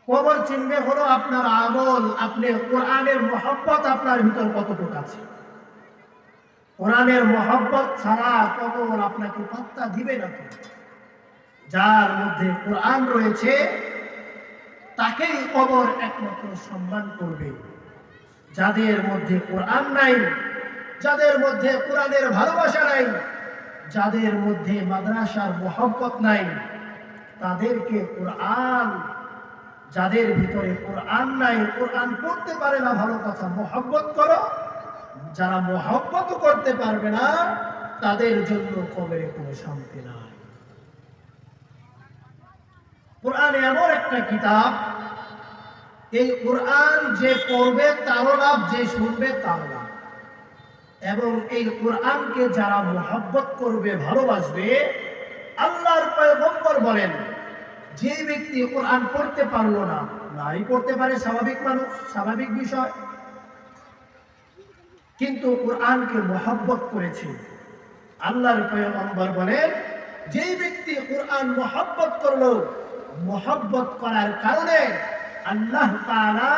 কবর চিনবে হলো আপনার আমল, আপনি কোরআনের মহব্বত আপনার ভিতর কতটুকু আছে। কোরআনের মহব্বত ছাড়া কবর আপনাকে পাত্তা দিবে না। যার মধ্যে কোরআন রয়েছে তাকেই কবর একমাত্র সম্মান করবে। যাদের মধ্যে কোরআন নাই, যাদের মধ্যে কোরআনের ভালোবাসা নাই, যাদের মধ্যে মাদ্রাসার মহব্বত নাই, তাদেরকে কোরআন, যাদের ভিতরে কোরআন নাই, কোরআন পড়তে পারে না, ভালো কথা, মহব্বত করো। যারা মহব্বত করতে পারবে না তাদের জন্য কবরে কোনো শান্তি নাই। কোরআন এমন একটা কিতাব, এই কোরআন যে পড়বে তারও লাভ, যে শুনবে তারও লাভ। এবং এই কোরআনকে যারা মহব্বত করবে, ভালোবাসবে, আল্লাহর পয়গম্বর বলেন যে ব্যক্তি কোরআন পড়তে পারলো না, নাই পড়তে পারে, স্বাভাবিক মানুষ, স্বাভাবিক বিষয়, কিন্তু কোরআনকে মহব্বত করেছে, আল্লাহর পয়গম্বর বলেন যে ব্যক্তি কোরআন মহব্বত করলো, মহব্বত করার কারণে আল্লাহ তাআলা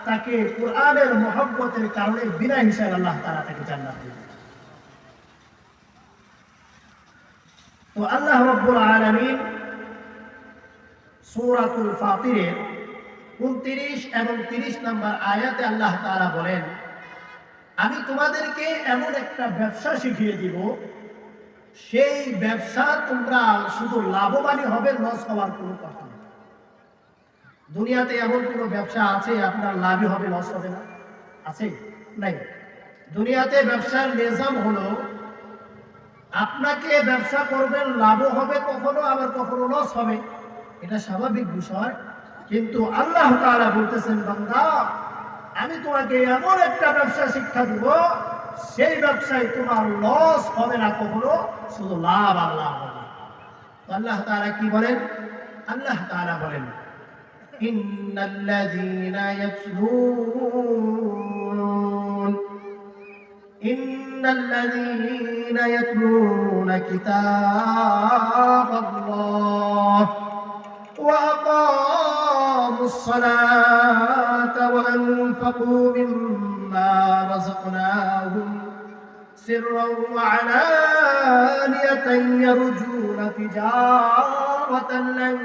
তাকে কোরআনের মহব্বতের কারণে বিনা হিসাবে আল্লাহ তাআলা তাকে জান্নাত দিবেন। তো আল্লাহ রাব্বুল আলামিন সূরাতুল ফাতিরের 29 এবং 30 নম্বর আয়াতে আল্লাহ তাআলা বলেন, আমি তোমাদেরকে এমন একটা ব্যবসা শিখিয়ে দিব, সেই ব্যবসা তোমরা শুধু লাভবানই হবে, লস হওয়ার কোনো কথা নেই। দুনিয়াতে এমন কোনো ব্যবসা আছে আপনার লাভই হবে, লস হবে না? আছে? নাই। দুনিয়াতে ব্যবসার নিজাম হলো আপনাকে ব্যবসা করবেন, লাভও হবে কখনো, আবার কখনো লস হবে, এটা স্বাভাবিক বিষয়। কিন্তু আল্লাহ তাআলা বলতেছেন, বান্দা আমি তোমাকে এমন একটা ব্যবসা শিক্ষা দিব, সেই ব্যবসায় তোমার লস হবে না কখনো, শুধু লাভ আর লাভ হবে। আল্লাহ তাআলা কি বলেন? আল্লাহ তাআলা বলেন, ইন্নাল্লাযীনা ইয়াতলুনা কিতাবাল্লাহ ওয়া আকামুস সালাতা ওয়া আনফাকু মিম্মা রাযাকনাহুম সিররান ওয়া আলানিয়াতান ইয়ারজুনা তিজারাতান লান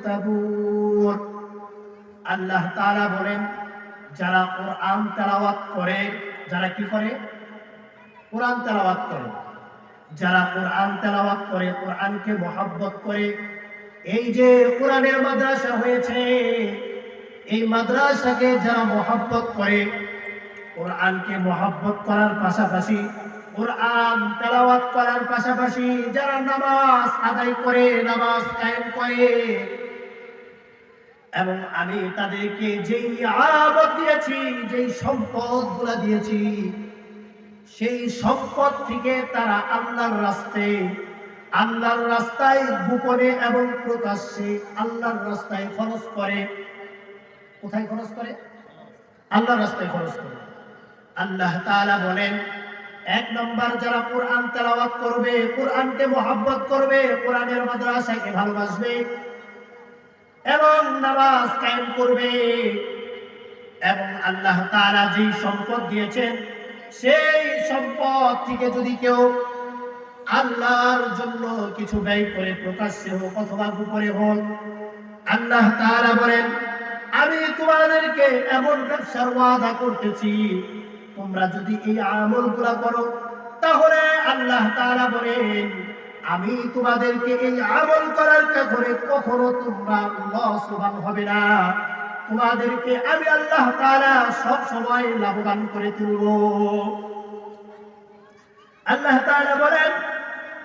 তাবুর। আল্লাহ তাআলা বলেন, যারা কোরআন তেলাওয়াত করে, যারা কি করে? কোরআন তেলাওয়াত করে। যারা কোরআন তেলাওয়াত করে, কোরআনকে মহব্বত করে, এই যে কোরআনের মাদ্রাসা হয়েছে, এই মাদ্রাসাকে যারা মহব্বত করে, কোরআনকে মহব্বত করার পাশাপাশি, কোরআন তেলাওয়াত করার পাশাপাশি যারা নামাজ আদায় করে, নামাজ কায়েম করে, এবং আমি তাদেরকে যেই আমানত দিয়েছি, যেই সম্পদগুলো দিয়েছি, সেই সম্পদ থেকে তারা আল্লাহর রাস্তায় গোপনে এবং প্রকাশ্যে আল্লাহর রাস্তায় খরচ করে। কোথায় খরচ করে? আল্লাহর রাস্তায় খরচ করে। আল্লাহ তাআলা বলেন, এক নম্বর যারা কোরআন তেলাওয়াত করবে, কোরআনকে মহব্বত করবে, কোরআনের মাদ্রাসাকে ভালোবাসবে এবং নামাজ কায়েম করবে, এবং আল্লাহ তাআলা যে সম্পদ দিয়েছেন সেই সম্পদ থেকে যদি কেউ আল্লাহর জন্য কিছু ব্যয় করে, প্রকাশ্যে হোক অথবা গোপনে হোক, আল্লাহ তাআলা বলেন, আমি তোমাদেরকে এমন ব্যবসার ওয়াদা করতেছি, তোমরা যদি এই আমলগুলো করো, তাহলে আল্লাহ তাআলা বলেন আমি তোমাদেরকে এই আমল করার কারণে কখনো তোমরা লসবান হবে না, তোমাদেরকে আমি আল্লাহ তাআলা সব সময় লাভবান করে তুলব। আল্লাহ তাআলা বলেন,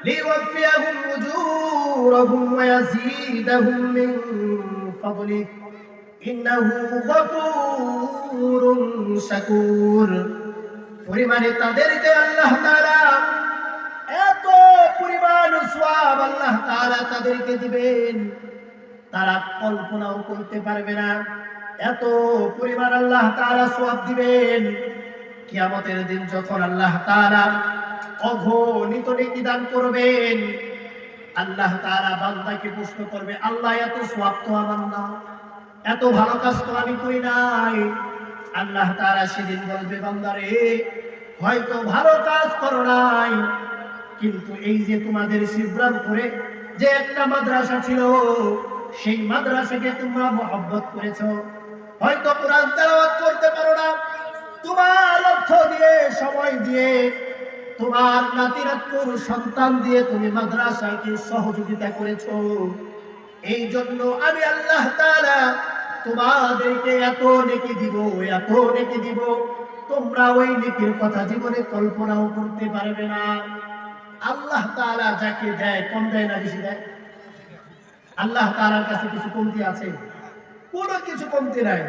লিওয়াফিয়াহুম উজুরাহুম ওয়া ইয়াজিদাহুম মিন ফাদলিহি ইন্নাহু গফুরুন শাকুর। পরিমাণে তাদেরকে আল্লাহ তাআলা এত পরিমাণ সওয়াব আল্লাহ তাআলা তাদেরকে দিবেন, তারা কল্পনাও করতে পারবে না। এত পরিমাণ আল্লাহ তাআলা সওয়াব দিবেন। কিয়ামতের দিন যখন আল্লাহ তাআলা অগণিত নেকি দান করবেন, আল্লাহ তাআলা বান্দাকে প্রশ্ন করবে, আল্লাহ এত সওয়াব তো আমার না, এত ভালো কাজ তো আমি করি নাই। আল্লাহ তাআলা সেদিন বলবে, বান্দারে হয়তো ভালো কাজ করো নাই, কিন্তু এই যে তোমাদের শিবরামপুরে যে একটা মাদ্রাসা ছিল, সেই মাদ্রাসাকে তোমরা মহব্বত করেছো। হয়তো কোরআন তেলাওয়াত করতে পারো না, তোমার অর্থ দিয়ে, সময় দিয়ে, তোমার নাতিনাতকুর সন্তান দিয়ে তুমি মাদ্রাসাকে সহযোগিতা করেছো। এই জন্য আমি আল্লাহ তাআলা তোমাদেরকে এত নেকি দিব, এত নেকি দিব, তোমরা ওই নেকির কথা জীবনে কল্পনাও করতে পারবে না। আল্লাহ তাআলা যাকে দেয় কম দেয় না বেশি দেয়? আল্লাহ তাআলার কাছে কিছু কমতি আছে? কোনো কিছু কমতি নাই।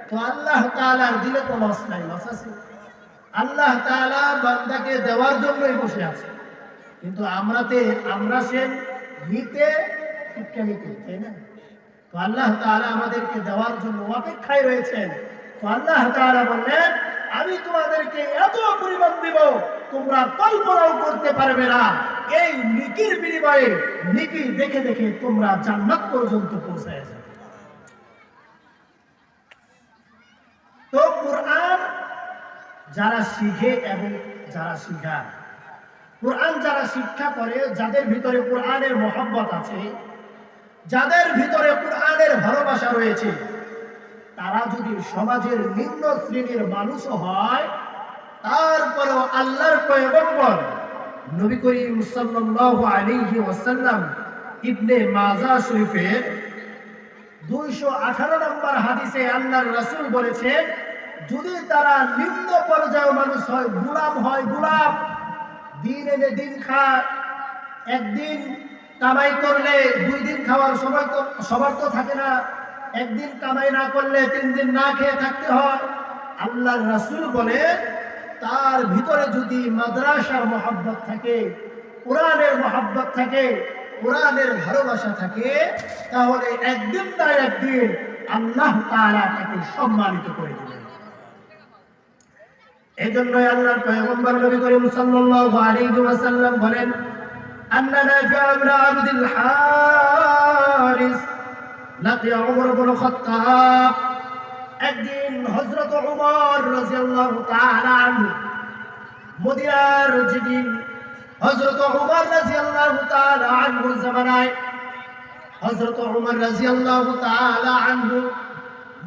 তো আল্লাহ তাআলার দিলে তো লস নাই, লস আছে? আল্লাহ তাআলা বান্দাকে দেওয়ার জন্যই বসে আছে, কিন্তু আমরা সে নিতে নিতে, তাই না? তো আল্লাহ তাআলা আমাদেরকে দেওয়ার জন্য অপেক্ষায় রয়েছেন। তো আল্লাহ তাআলা বললেন, আমি তোমাদেরকে এত পরিমাণ দিব তোমরা কল্পনাও করতে পারবে না। এই নেকির বিনিময়ে নেকি দেখে দেখে তোমরা জান্নাত পর্যন্ত পৌঁছায় যাবে। তো কোরআন যারা শিখে এবং যারা শিখায়, কোরআন যারা শিক্ষা করে, যাদের ভিতরে কোরআনের মহব্বত আছে, যাদের ভিতরে কোরআনের ভালোবাসা রয়েছে, তারা যদি সমাজের নিম্ন শ্রেণীর মানুষও হয়, তারপরেও আল্লাহর পয়গম্বর নবী করিম সাল্লাল্লাহু আলাইহি ওয়াসাল্লাম ইবনে মাজাহ শরীফের 218 নম্বর হাদিসে আল্লাহর রাসূল বলেছেন, যদি তারা নিম্ন পর্যায়ের মানুষ হয়, গোলাম হয়, গোলাম, দিন এনে দিন খায়, একদিন কামাই করলে 2 দিন খাওয়ার সময় তো সবার তো থাকে না, একদিন কামাই না করলে 3 দিন না খেয়ে থাকতে হয়। আল্লাহর রাসূল বলেন, তার ভিতরে যদি মাদ্রাসার মহব্বত থাকে, কোরআনের মহব্বত থাকে, কোরআনের ভালোবাসা থাকে, তাহলে একদিন না একদিন আল্লাহ তাআলা তাকে সম্মানিত করে দিবেন। এই জন্যই আল্লাহর পয়গম্বর নবী করিম সাল্লাল্লাহু আলাইহি ওয়াসাল্লাম বলেন, আন্না নাফি'a ইবনে আবদুল হারিস লাকিয়া উমর ইবনে খাত্তাব। একদিন হযরত উমর রাদিয়াল্লাহু তাআলা আনহু মদিনার, যেদিন হযরত উমর রাদিয়াল্লাহু তাআলা আনহু জামানায় হযরত উমর রাদিয়াল্লাহু তাআলা আনহু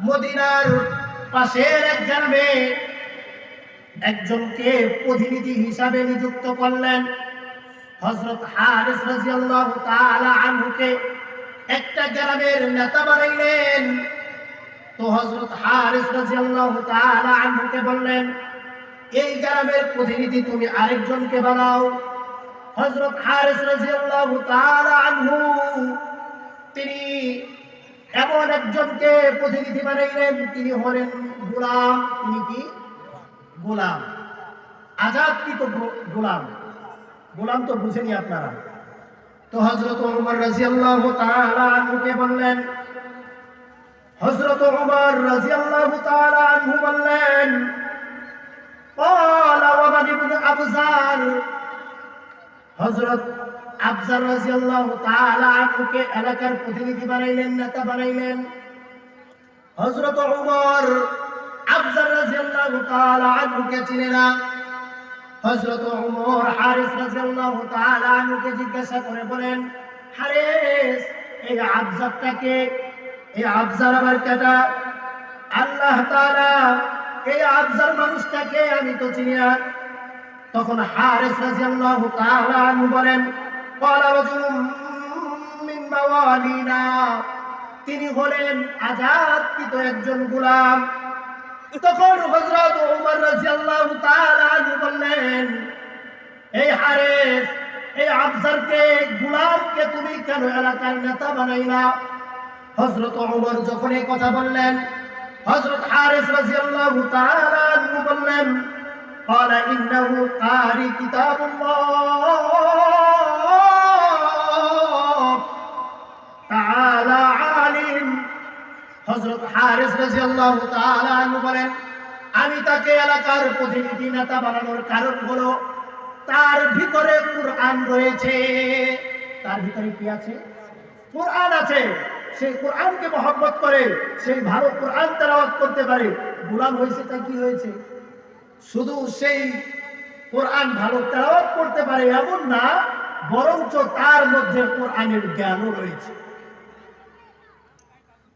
মদিনার পাশের এক গ্রামে একজনকে প্রতিনিধি হিসাবে নিযুক্ত করলেন। হযরত হারিস রাদিয়াল্লাহু তাআলা আনহুকে একটা গ্রামের নেতা বানাইলেন। তো হযরত হারিস রাদিয়াল্লাহু তাআলা আনহুকে বললেন, এই গ্রামের প্রতিনিধি তুমি আরেকজনকে বানাও। হযরত হারিস রাদিয়াল্লাহু তাআলা আনহু তিনি এমন একজনকে প্রতিনিধি বানাইলেন, তিনি হলেন গোলাম। তিনি কি? গোলাম, আজাদকৃত গোলাম। গোলাম তো বুঝেনি আপনারা? তো হযরত ওমর রাদিয়াল্লাহু তাআলা আনহুকে বললেন, হযরত ওমর রাদিয়াল্লাহু তাআলা আনহু বললেন, ক্বালা ওমর ইবনে আবজার, হযরত আবজার রাদিয়াল্লাহু তাআলা আনহুকে এলাকার প্রতিনিধি বানাইলেন, নেতা বানাইলেন। হযরত ওমর আবজার রাদিয়াল্লাহু তাআলা আনহুকে চিনে না। হযরত ওমর হারিস রাদিয়াল্লাহু তাআলা আনহুকে জিজ্ঞাসা করে বলেন, হারিস, এই আবজারটাকে, এই আবজার আবার কেডা? আল্লাহ তাআলা এই আবজার মানুষটাকে আমি তো চিনি না। তখন হারিস রাদিয়াল্লাহু তাআলা আনহু বলেন, ক্বালা রাজুলুম মিন মাওয়ালিনা, তিনি হলেন আজাদকৃত একজন গোলাম। তখন হযরত ওমর রাদিয়াল্লাহু তাআলা আনহু বললেন, এই হারিস, এই আবজারকে, গোলামকে তুমি কেন এলাকার নেতা বানাইলা? হযরত ওমর যখন এই কথা বললেন, হযরত হারিস রাদিয়াল্লাহু তাআলা আনহু বললেন, ক্বালা ইন্নাহু কারি কিতাবুল্লাহ তাআলা আলিম। হযরত হারিস রাদিয়াল্লাহু তাআলা আনহু বলেন, আমি তাকে এলাকার প্রতিনিধি নেতা বানানোর কারণ হলো তার ভিতরে কোরআন রয়েছে। তার ভিতরে কি আছে? কোরআন আছে। সেই কোরআনকে মহব্বত করে, সেই ভালো কোরআন তেলাওয়াত করতে পারে, গোলাম হয়েছে তা কি হয়েছে? শুধু সেই কোরআন ভালো তেলাওয়াত করতে পারে এমন না, বরঞ্চ তার মধ্যে কোরআনের জ্ঞানও রয়েছে।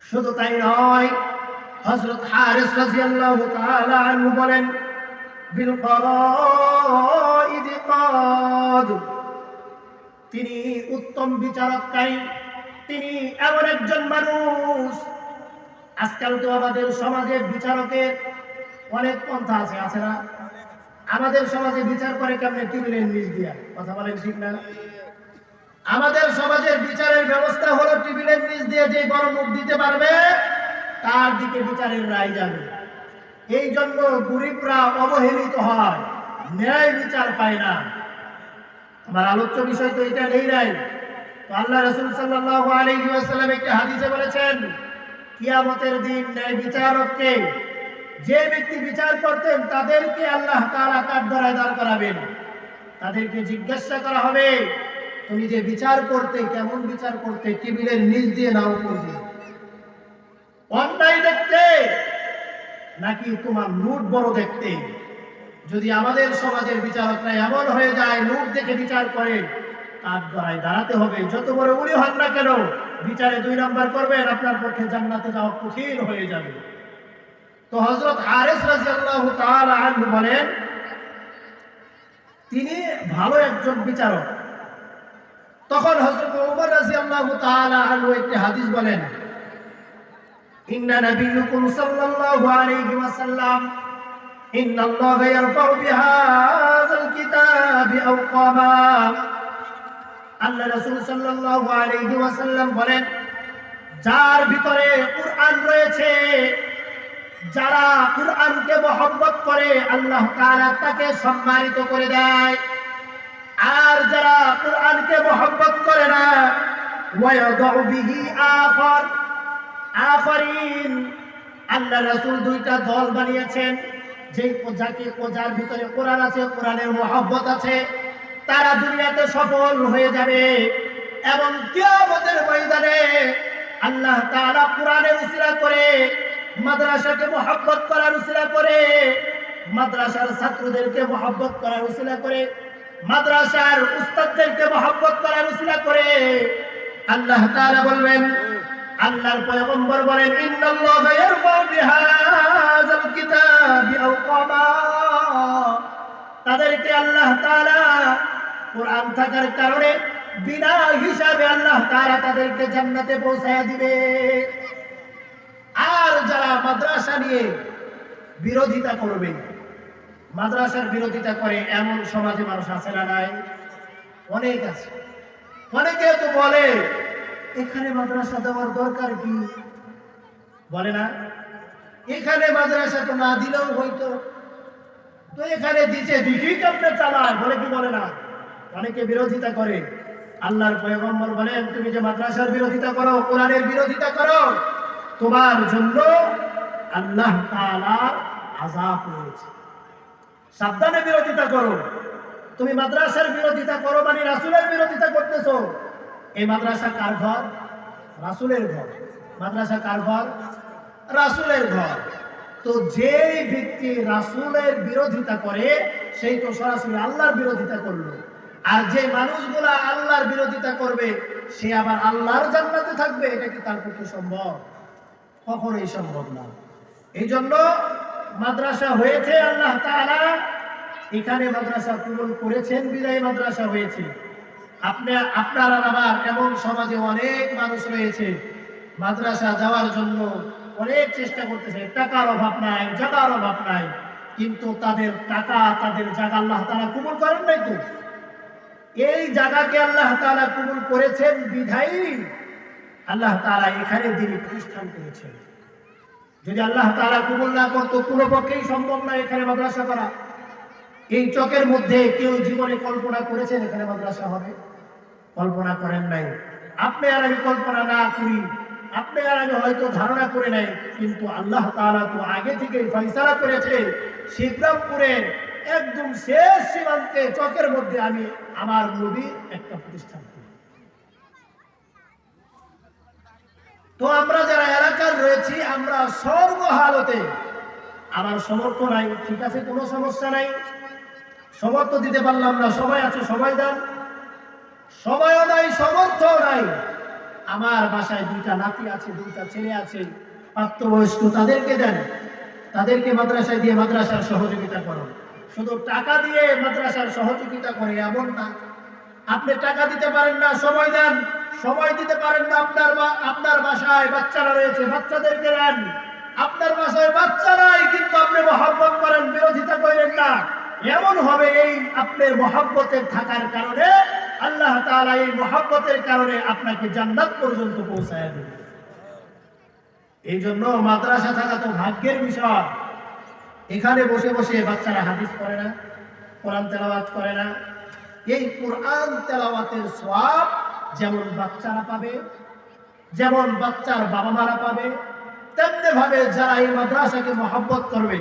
শুধু তাই নয়, হযরত হারিস রাদিয়াল্লাহু তাআলা আনহু বলেন, বিল করাইদ কাদ, তিনি উত্তম বিচারককারী, তিনি এমন একজন মানুষ। আজকাল তো আমাদের সমাজে বিচারকের অনেক পন্থা আছে, আছে না? আমাদের সমাজে বিচার করে কেমনে? টেবিলের নিচ দিয়া। কথা বলেন ঠিক না? আমাদের সমাজের বিচারের ব্যবস্থা হলো টেবিলের নিচ দিয়ে যে বড় মুখ দিতে পারবে তার দিকে বিচারের রায় যাবে। এই জন্য গরিবরা অবহেলিত হয়, ন্যায় বিচার পায় না। আমার আলোচ্য বিষয় তো এটা নেই নাই। তো আল্লাহ রাসূল সাল্লাল্লাহু আলাইহি ওয়াসাল্লাম একটা হাদিসে বলেছেন, কিয়ামতের দিন ন্যায় বিচারককে, যে ব্যক্তি বিচার করতেন তাদেরকে আল্লাহ তাআলা কাঠগড়ায় দাঁড় করাবেন। তাদেরকে জিজ্ঞাসা করা হবে, তুমি যে বিচার করতে কেমন বিচার করতে? টেবিলের নিচ দিয়ে না উপর দিয়ে? অন্যায় দেখতে নাকি তোমার লুট বড় দেখতে? যদি আমাদের সমাজের বিচারকরা এমন হয়ে যায়, লুট দেখে বিচার করে, কাঠগড়ায় দাঁড়াতে হবে। যত বড় উনি হন না কেন, বিচারে 2 নাম্বার করবেন, আপনার পক্ষে জান্নাতে যাওয়া কঠিন হয়ে যাবে। তো হযরত হারিস রাদিয়াল্লাহু তাআলা আনহু বলেন, তিনি ভালো একজন বিচারক। তখন হযরত ওমর রাদিয়াল্লাহু তাআলা আনহু একটি হাদিস বলেন, ইন্না নাবিয়্যুকুম সাল্লাল্লাহু আলাইহি ওয়াসাল্লাম ইন্নাল্লাহা ইয়ারফাউ বিহাযাল কিতাবি আওকামা। আল্লাহ রাসূল সাল্লাল্লাহু আলাইহি ওয়াসাল্লাম বলেন, যার ভিতরে কুরআন রয়েছে, যারা কুরআনকে মহব্বত করে আল্লাহ তাআলা তাকে সম্মানিত করে দেয়। আর যারা কুরআনকে মহব্বত করে না, ওয়ায়াদউ বিহি আখারিন, আল্লাহ রাসূল 2টা দল বানিয়েছেন। যার ভিতরে কোরআন আছে, কোরআনের মহব্বত আছে, তারা দুনিয়াতে সফল হয়ে যাবে এবং কিয়ামতের ময়দানে আল্লাহ তাআলা কোরআনের উসিলা করে, মাদ্রাসাকে মহব্বত করার উসিলা করে, মাদ্রাসার ছাত্রদেরকে মহব্বত করার উসিলা করে, মাদ্রাসার উস্তাদদেরকে মহব্বত করার উসিলা করে আল্লাহ তাআলা বলবেন, আল্লাহর পয়গম্বর বলেন, ইন্নাল্লাহা ইয়ারফাউ বিহাযাল কিতাবি আওকামা, তাদেরকে আল্লাহ তাআলা কোরআন থাকার কারণে বিনা হিসাবে আল্লাহ তাআলা তাদেরকে জান্নাতে পৌঁছায়া দিবে। আর যারা মাদ্রাসা নিয়ে বিরোধিতা করবে, মাদ্রাসার বিরোধিতা করে এমন সমাজে মানুষ আছে না নাই? অনেক আছে। অনেকে তো বলে, এখানে মাদ্রাসা দেওয়ার দরকার কি? বলে না, এখানে মাদ্রাসা তো না দিলেও হইতো, তো এখানে দিছে দেখি কেমনে চালায়, বলে কি বলে না? অনেকে বিরোধিতা করে। আল্লাহর পয়গম্বর বলেন, তুমি যে মাদ্রাসার বিরোধিতা করো, কোরআনের বিরোধিতা করো, তোমার জন্য আল্লাহ তাআলার আযাব রয়েছে। সাবধানে বিরোধিতা করো। তুমি মাদ্রাসার বিরোধিতা করো মানে রাসূলের বিরোধিতা করতেছো। এই মাদ্রাসা কার ঘর? রাসূলের ঘর। মাদ্রাসা কার ঘর? রাসূলের ঘর। তো যেই ব্যক্তি রাসূলের বিরোধিতা করে, সেই তো সরাসরি আল্লাহর বিরোধিতা করলো। আর যে মানুষগুলা আল্লাহর বিরোধিতা করবে, সে আবার আল্লাহর জান্নাতে থাকবে, এটা কি তার পক্ষে সম্ভব? কখনোই সম্ভব না। এই জন্য মাদ্রাসা হয়েছে, আল্লাহ তাআলা এখানে মাদ্রাসা পূরণ করেছেন, বিদায় মাদ্রাসা হয়েছে। আপনার আমার এমন সমাজে অনেক মানুষ রয়েছে, মাদ্রাসা যাওয়ার জন্য অনেক চেষ্টা করতেছে, টাকার অভাব নাই, জায়গার অভাব নাই, কিন্তু তাদের টাকা, তাদের জায়গা আল্লাহ তাআলা কবুল করেন নাই। তো এই জায়গাকে আল্লাহ তাআলা কবুল করেছেন বিধায়ী আল্লাহ তাআলা এখানে দিনী প্রতিষ্ঠান করেছেন। যদি আল্লাহ তাআলা কবুল না করতো, কোনো পক্ষেই সম্ভব না এখানে মাদ্রাসা করা। এই চকের মধ্যে কেউ জীবনে কল্পনা করেছেন এখানে মাদ্রাসা হবে? কল্পনা করেন নাই। আপনি আর আমি কল্পনা না করি, আপনি আর আমি হয়তো ধারণা করে নাই, কিন্তু আল্লাহ তাআলা তো আগে থেকেই ফয়সালা করেছে শিবরামপুরের একদম শেষ সীমান্তে চকের মধ্যে আমি আমার নবীর একটা প্রতিষ্ঠান করি। তো আমরা যারা এলাকার রয়েছি, আমরা সর্বহালতে, আমার সমর্থ নাই, ঠিক আছে, কোনো সমস্যা নাই, সমর্থ দিতে পারলাম না, সবাই আছে, সবাই দেন, সময়ও নাই, সমর্থ নাই। আমার বাসায় 2টা নাতি আছে, 2টা ছেলে আছে, প্রাপ্তবয়স্ক, তাদেরকে দেন, তাদেরকে মাদ্রাসায় দিয়ে মাদ্রাসার সহযোগিতা করুন। শুধু টাকা দিয়ে মাদ্রাসার সহযোগিতা করে এমন না। আপনি টাকা দিতে পারেন না, সময় দেন, সময় দিতে পারেন না, আপনার বাসায় বাচ্চারা রয়েছে, বাচ্চাদেরকে দেন। আপনার বাসায় বাচ্চা নাই কিন্তু আপনি মহব্বত করেন, বিরোধিতা করেন না। এমন হবে এই আপনার মহব্বতের থাকার কারণে আল্লাহ তাআলা এই মহব্বতের কারণে আপনাকে জান্নাত পর্যন্ত পৌঁছায় দেবে। এই জন্য মাদ্রাসা থাকা তো ভাগ্যের বিষয়। এখানে বসে বসে বাচ্চারা হাদিস পড়ে না, কোরআন তেলাওয়াত করে না। এই কোরআন তেলাওয়াতের সওয়াব যেমন বাচ্চারা পাবে, যেমন বাচ্চার বাবা মারা পাবে, তেমনি ভাবে যারা এই মাদ্রাসাকে মহব্বত করবে,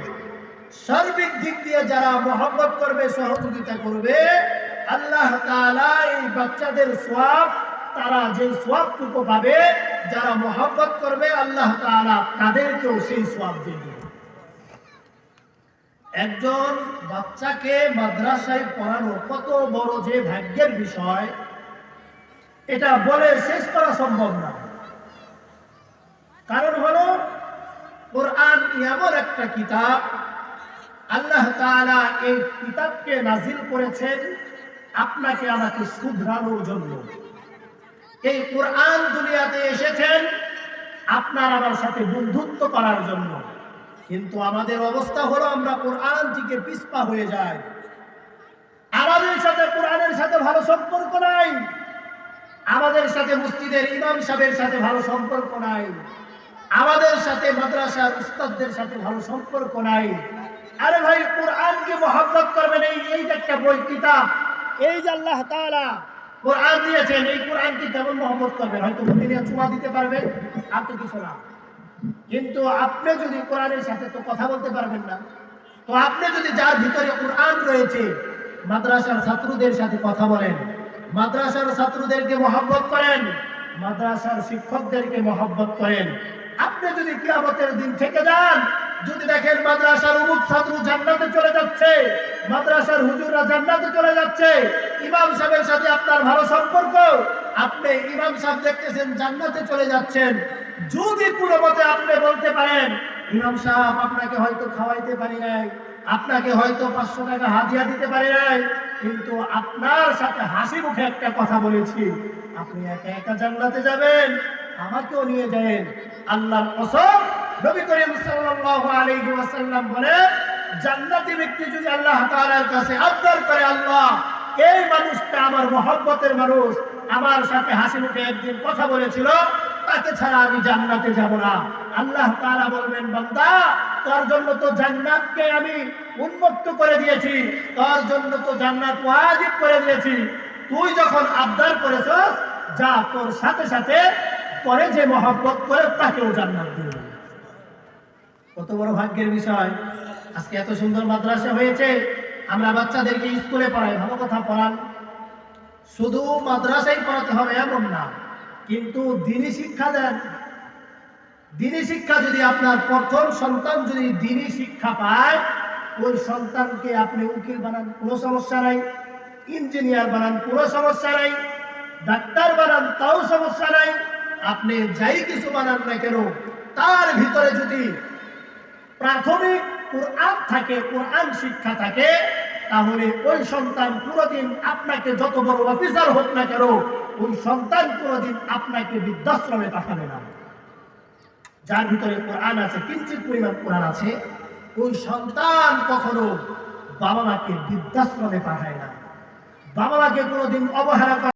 সার্বিক দিক দিয়ে যারা মহব্বত করবে, সহযোগিতা করবে, আল্লাহ তাআলা এই বাচ্চাদের সওয়াব, তারা যে সওয়াবটুকু পাবে, যারা মহব্বত করবে, আল্লাহ তাআলা তাদেরকেও সেই সওয়াব দিয়ে দেবে। একজন বাচ্চাকে মাদ্রাসায় পড়ানো কত বড় যে ভাগ্যের বিষয়, এটা বলে শেষ করা সম্ভব না। কারণ হলো কোরআন এমন একটা কিতাব, আল্লাহ তাআলা এই কিতাবকে নাজিল করেছেন আপনাকে আমাকে শুধরানোর জন্য। এই কোরআন দুনিয়াতে এসেছেন আপনার আমার সাথে বন্ধুত্ব করার জন্য। কিন্তু আমাদের অবস্থা হলো আমরা কোরআন থেকে পিছপা হয়ে যাই। আমাদের সাথে কোরআনের সাথে ভালো সম্পর্ক নাই, আমাদের সাথে মসজিদের ইমাম সাহেবের সাথে ভালো সম্পর্ক নাই, আমাদের সাথে মাদ্রাসার উস্তাদদের সাথে ভালো সম্পর্ক নাই। আরে ভাই, কোরআনকে মহব্বত করবেন, এই যে একটা বই কিতাব, এই যে আল্লাহ তাআলা কোরআন দিয়েছেন, এই কোরআনকে কেমন মহব্বত করবেন? হয়তো মুখে চুমা দিতে পারবেন, আর তো কিছু না। কিন্তু আপনি যদি কোরআনের সাথে তো কথা বলতে পারবেন না। তো আপনি যদি যার ভিতরে কোরআন রয়েছে, মাদ্রাসার ছাত্রদের সাথে কথা বলেন, মাদ্রাসার ছাত্রদেরকে মহব্বত করেন, মাদ্রাসার শিক্ষকদেরকে মহব্বত করেন। আপনি যদি কিয়ামতের দিন থেকে যান, যদি দেখেন মাদ্রাসার অমুক ছাত্র জান্নাতে চলে যাচ্ছে, মাদ্রাসার হুজুররা জান্নাতে চলে যাচ্ছে, ইমাম সাহেবের সাথে আপনার ভালো সম্পর্ক, আপনি ইমাম সাহেব দেখতেছেন জান্নাতে চলে যাচ্ছেন, যদি কোনো মতে আপনি বলতে পারেন, ইমাম সাহেব আপনাকে হয়তো খাওয়াইতে পারি নাই, আপনাকে হয়তো 500 টাকা হাদিয়া দিতে পারি নাই, কিন্তু আপনার সাথে হাসি মুখে একটা কথা বলেছি, আপনি একা একা জান্নাতে যাবেন, আমাকেও নিয়ে যাবেন। আল্লাহর কসম, নবী করিম সাল্লাল্লাহু আলাইহি ওয়াসাল্লাম বলেন, জান্নাতি ব্যক্তি যদি আল্লাহ তাআলার কাছে আবদার করে, আল্লাহ এই মানুষটা আমার মহব্বতের মানুষ, আমার সাথে হাসি মুখে একদিন কথা বলেছিল, তাকে ছাড়া আমি জান্নাতে যাব না। আল্লাহ তাআলা বলবেন, বান্দা তোর জন্য তো জান্নাতকে আমি উন্মুক্ত করে দিয়েছি, তোর জন্য তো জান্নাত ওয়াজিব করে দিয়েছি, তুই যখন আবদার করেছস, যা তোর সাথে সাথে পরে যে মহব্বত করে তাকেও জান্নাত দিবে। কত বড় ভাগ্যের বিষয়। আজকে এত সুন্দর মাদ্রাসা হয়েছে, আমরা বাচ্চাদেরকে স্কুলে পড়াই, ভালো কথা পড়ান, শুধু মাদ্রাসায় পড়াতে হবে এমন না, কিন্তু দ্বীনি শিক্ষা দেন। দ্বীনি শিক্ষা যদি আপনার প্রথম সন্তান যদি দ্বীনি শিক্ষা পায়, ওই সন্তানকে আপনি উকিল বানান, কোনো সমস্যা নাই, ইঞ্জিনিয়ার বানান, কোনো সমস্যা নাই, ডাক্তার বানান, তাও সমস্যা নাই, আপনি যাই কিছু বানান না কেন, তার ভিতরে যদি প্রাথমিক কোরআন থাকে, কোরআন শিক্ষা থাকে, তাহলে ওই সন্তান কোনোদিন আপনাকে যত বড় অফিসার হোক না কেন, ওই সন্তান কোনোদিন আপনাকে বৃদ্ধাশ্রমে পাঠাবে না। যার ভিতরে কোরআন আছে, কিঞ্চিত পরিমাণ কোরআন আছে, ওই সন্তান কখনো বাবা মাকে বৃদ্ধাশ্রমে পাঠায় না, বাবা মাকে কোনোদিন অবহেলা